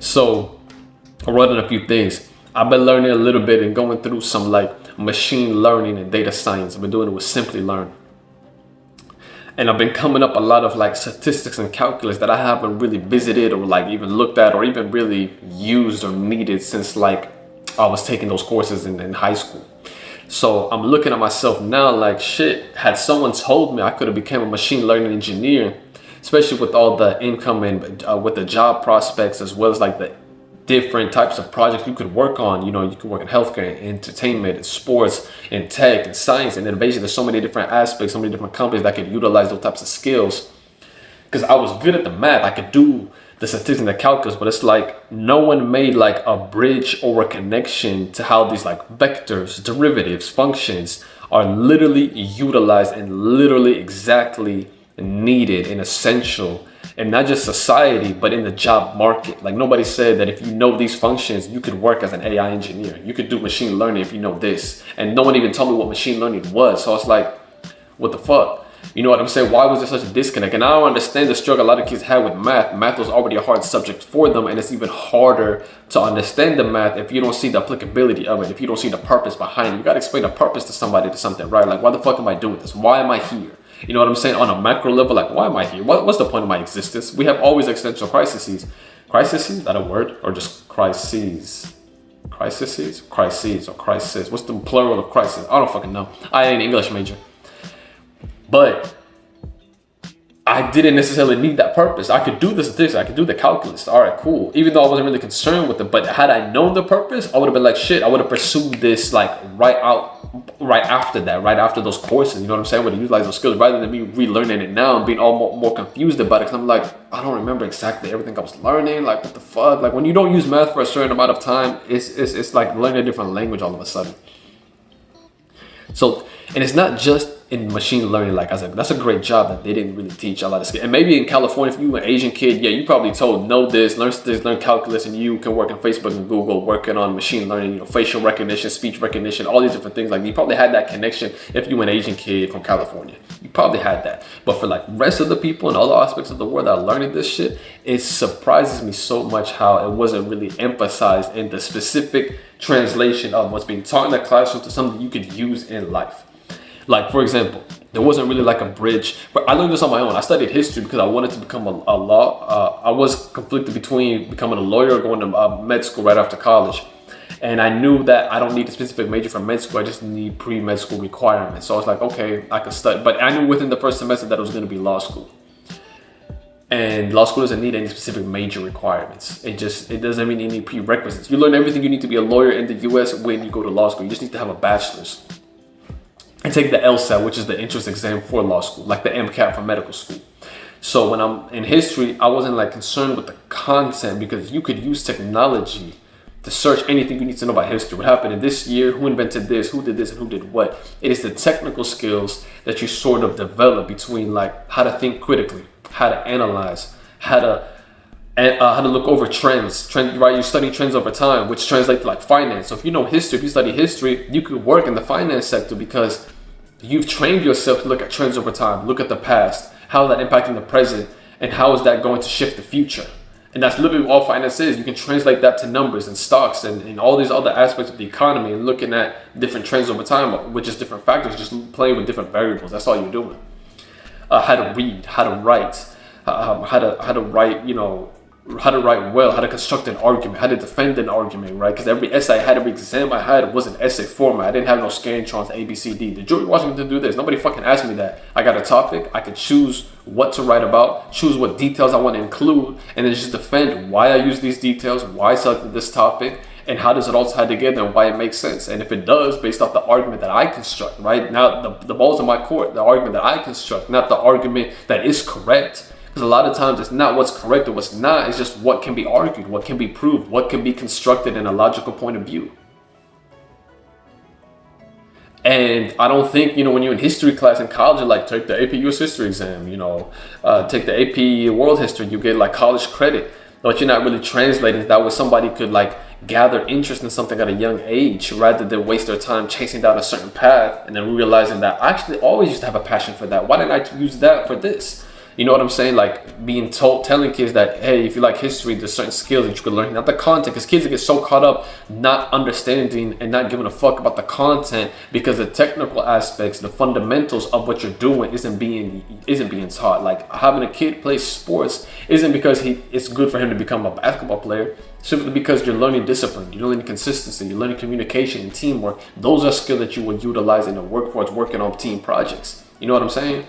So I wrote in a few things. I've been learning a little bit and going through some like machine learning and data science. I've been doing it with Simply Learn. And I've been coming up a lot of like statistics and calculus that I haven't really visited or like even looked at or even really used or needed since like I was taking those courses in high school. So I'm looking at myself now like shit, had someone told me I could have become a machine learning engineer, especially with all the income and with the job prospects, as well as like the different types of projects you could work on. You know, you could work in healthcare, entertainment, and sports, and tech, and science, and innovation. There's so many different aspects, so many different companies that could utilize those types of skills. Because I was good at the math, I could do the statistics and the calculus, but it's like no one made like a bridge or a connection to how these like vectors, derivatives, functions are literally utilized and literally exactly needed and essential, and not just society but in the job market. Like nobody said that if you know these functions you could work as an AI engineer, you could do machine learning if you know this, and no one even told me what machine learning was. So it's like, what the fuck? You know what I'm saying? Why was there such a disconnect? And I don't understand the struggle a lot of kids had with math. Math was already a hard subject for them, and it's even harder to understand the math if you don't see the applicability of it, if you don't see the purpose behind it. You got to explain the purpose to somebody to something, right? Like, why the fuck am I doing this? Why am I here? You know what I'm saying? On a macro level, like, why am I here? What's the point of my existence? We have always existential crises. Crises? Is that a word? Or just crises? Crises or crisis? What's the plural of crisis? I don't fucking know. I ain't an English major. But I didn't necessarily need that purpose. I could do the statistics, I could do the calculus. All right, cool. Even though I wasn't really concerned with it, but had I known the purpose, I would have been like, shit, I would have pursued this like right after those courses. You know what I'm saying? I would have utilized those skills rather than me relearning it now and being all more confused about it. Cause I'm like, I don't remember exactly everything I was learning. Like, what the fuck? Like when you don't use math for a certain amount of time, it's like learning a different language all of a sudden. So, and it's not just in machine learning. Like I said, that's a great job that they didn't really teach a lot of skills. And maybe in California, if you were an Asian kid, yeah, you probably told, know this, learn calculus, and you can work in Facebook and Google, working on machine learning, you know, facial recognition, speech recognition, all these different things. Like you probably had that connection if you were an Asian kid from California. You probably had that. But for like rest of the people in all aspects of the world that are learning this shit, it surprises me so much how it wasn't really emphasized in the specific translation of what's being taught in the classroom to something you could use in life. Like, for example, there wasn't really like a bridge, but I learned this on my own. I studied history because I wanted to become a law. I was conflicted between becoming a lawyer or going to med school right after college. And I knew that I don't need a specific major for med school. I just need pre-med school requirements. So I was like, okay, I could study. But I knew within the first semester that it was going to be law school. And law school doesn't need any specific major requirements. It doesn't mean any prerequisites. You learn everything you need to be a lawyer in the US when you go to law school. You just need to have a bachelor's. And take the LSAT, which is the entrance exam for law school, like the MCAT for medical school. So when I'm in history, I wasn't like concerned with the content because you could use technology to search anything you need to know about history. What happened in this year, who invented this, who did this, and who did what. It is the technical skills that you sort of develop between like how to think critically, how to analyze, how to look over trends, right? You study trends over time, which translate to like finance. So if you know history, if you study history, you could work in the finance sector because you've trained yourself to look at trends over time, look at the past, how is that impacting the present, and how is that going to shift the future. And that's literally all finance is. You can translate that to numbers and stocks and all these other aspects of the economy and looking at different trends over time, which is different factors, just playing with different variables. That's all you're doing. How to read, how to write, how to write, you know, how to write well, how to construct an argument, how to defend an argument, right? Because every essay I had, every exam I had was an essay format. I didn't have no Scantrons, A, B, C, D. Did George Washington do this? Nobody fucking asked me that. I got a topic. I could choose what to write about, choose what details I want to include, and then just defend why I use these details, why I selected this topic, and how does it all tie together and why it makes sense. And if it does, based off the argument that I construct, right? Now, the ball's in my court, the argument that I construct, not the argument that is correct. Because a lot of times it's not what's correct or what's not, it's just what can be argued, what can be proved, what can be constructed in a logical point of view. And I don't think, you know, when you're in history class in college, you like take the AP US history exam, you know, take the AP world history, you get like college credit. But you're not really translating that where somebody could like gather interest in something at a young age rather than waste their time chasing down a certain path and then realizing that I actually always used to have a passion for that. Why didn't I use that for this? You know what I'm saying? Like being told, telling kids that, hey, if you like history, there's certain skills that you could learn, not the content. Because kids get so caught up not understanding and not giving a fuck about the content because the technical aspects, the fundamentals of what you're doing isn't being taught. Like having a kid play sports isn't because it's good for him to become a basketball player. Simply because you're learning discipline, you're learning consistency, you're learning communication and teamwork. Those are skills that you would utilize in the workforce working on team projects. You know what I'm saying?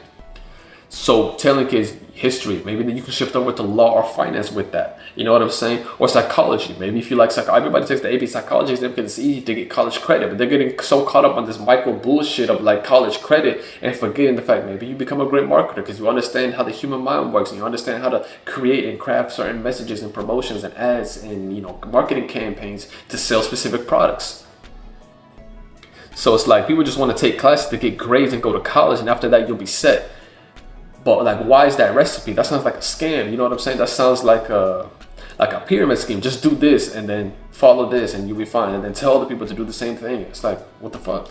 So telling kids history, maybe then you can shift over to law or finance with that. You know what I'm saying? Or psychology. Maybe if you like psychology, everybody takes the AP psychology exam because it's easy to get college credit, but they're getting so caught up on this micro bullshit of like college credit and forgetting the fact maybe you become a great marketer because you understand how the human mind works and you understand how to create and craft certain messages and promotions and ads and, you know, marketing campaigns to sell specific products. So it's like people just want to take classes to get grades and go to college, and after that you'll be set. But like, why is that recipe? That sounds like a scam. You know what I'm saying? That sounds like a pyramid scheme. Just do this and then follow this and you'll be fine. And then tell other people to do the same thing. It's like, what the fuck?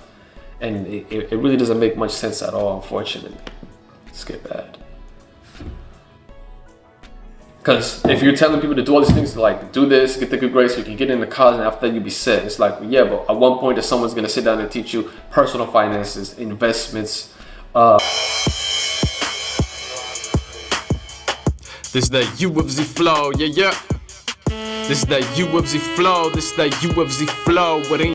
And it really doesn't make much sense at all, unfortunately. Let's get bad. Because if you're telling people to do all these things, like do this, get the good grades so you can get into college, and after that you'll be set. It's like, yeah, but at one point, if someone's gonna sit down and teach you personal finances, investments, This that UFZ flow, yeah. This that UFZ flow, this that UFZ flow. What ain't